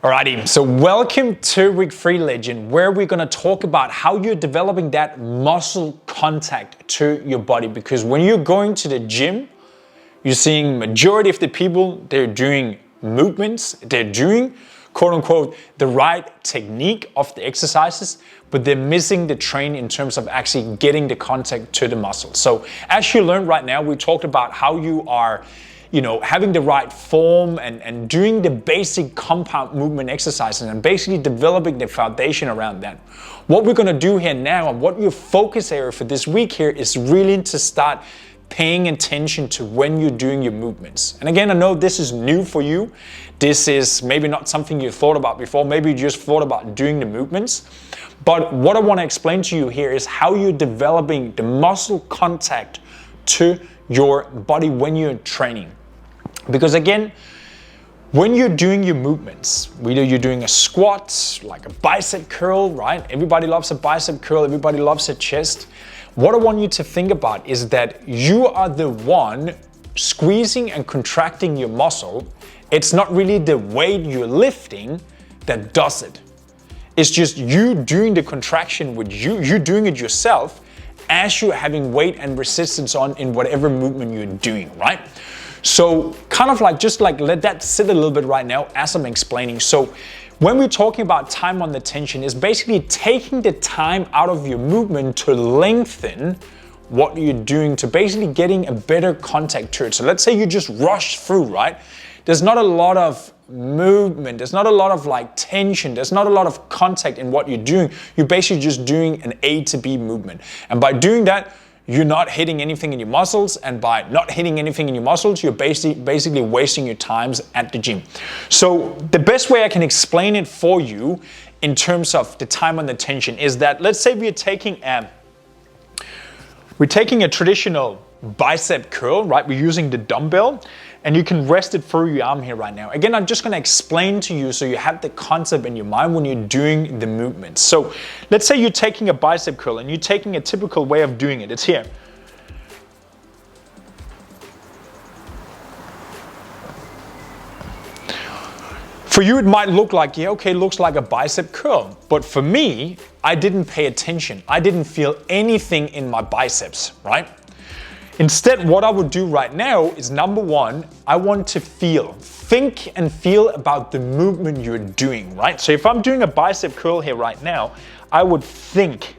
Alrighty, so welcome to Rick Free Legend, where we're going to talk about how you're developing that muscle contact to your body. Because when you're going to the gym, you're seeing majority of the people, they're doing movements, they're doing quote unquote the right technique of the exercises, but they're missing the train in terms of actually getting the contact to the muscle. So as you learned right now, we talked about how you are having the right form and doing the basic compound movement exercises and basically developing the foundation around that. What we're gonna do here now and what your focus area for this week here is really to start paying attention to when you're doing your movements. And again, I know this is new for you. This is maybe not something you thought about before. Maybe you just thought about doing the movements. But what I wanna explain to you here is how you're developing the muscle contact to your body when you're training. Because again, when you're doing your movements, whether you're doing a squat, like a bicep curl, right? Everybody loves a bicep curl, everybody loves a chest. What I want you to think about is that you are the one squeezing and contracting your muscle. It's not really the weight you're lifting that does it. It's just you doing the contraction with you doing it yourself as you're having weight and resistance on in whatever movement you're doing, right? So kind of just let that sit a little bit right now as I'm explaining. So when we're talking about time on the tension, is basically taking the time out of your movement to lengthen what you're doing, to basically getting a better contact to it. So let's say you just rush through, right? There's not a lot of movement, there's not a lot of tension, there's not a lot of contact in what you're doing. You're basically just doing an A to B movement. And by doing that, you're not hitting anything in your muscles, and by not hitting anything in your muscles, you're basically wasting your times at the gym. So the best way I can explain it for you in terms of the time on the tension is that, let's say we're taking a traditional bicep curl, right? We're using the dumbbell, and you can rest it through your arm here right now. Again, I'm just gonna explain to you so you have the concept in your mind when you're doing the movements. So let's say you're taking a bicep curl and you're taking a typical way of doing it. It's here. For you, it might look like, yeah, okay, looks like a bicep curl. But for me, I didn't pay attention. I didn't feel anything in my biceps, right? Instead, what I would do right now is, number one, I want to think and feel about the movement you're doing, right? So if I'm doing a bicep curl here right now, I would think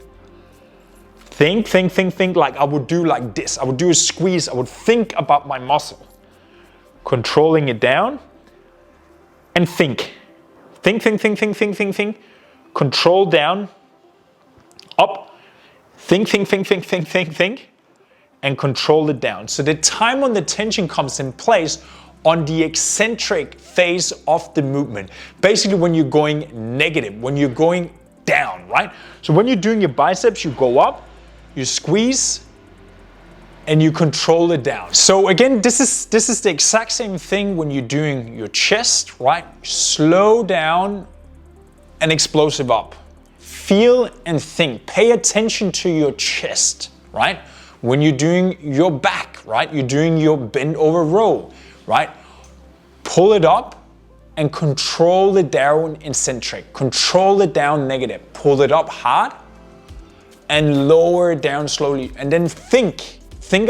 like I would do like this. I would do a squeeze. I would think about my muscle, controlling it down, and think, control down, up, think, and control it down. So the time on the tension comes in place on the eccentric phase of the movement. Basically when you're going negative, when you're going down, right? So when you're doing your biceps, you go up, you squeeze, and you control it down. So again, this is the exact same thing when you're doing your chest, right? Slow down and explosive up. Feel and think. Pay attention to your chest, right? When you're doing your back, right? You're doing your bend over row, right? Pull it up and control it down eccentric. Control it down negative. Pull it up hard and lower it down slowly. And then think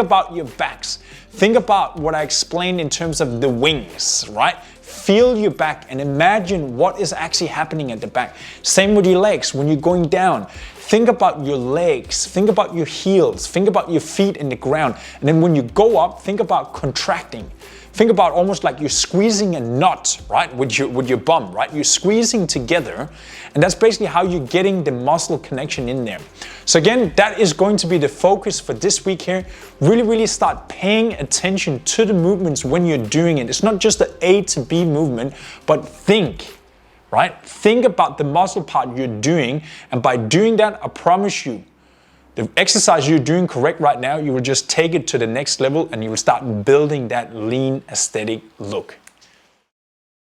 about your backs. Think about what I explained in terms of the wings, right? Feel your back and imagine what is actually happening at the back. Same with your legs. When you're going down, think about your legs, think about your heels, think about your feet in the ground. And then when you go up, think about contracting. Think about almost like you're squeezing a nut, right? With your bum, right? You're squeezing together. And that's basically how you're getting the muscle connection in there. So again, that is going to be the focus for this week here. Really start paying attention to the movements when you're doing it. It's not just the A to B movement, but think. Right? Think about the muscle part you're doing, and by doing that, I promise you, the exercise you're doing correct right now, you will just take it to the next level and you will start building that lean aesthetic look.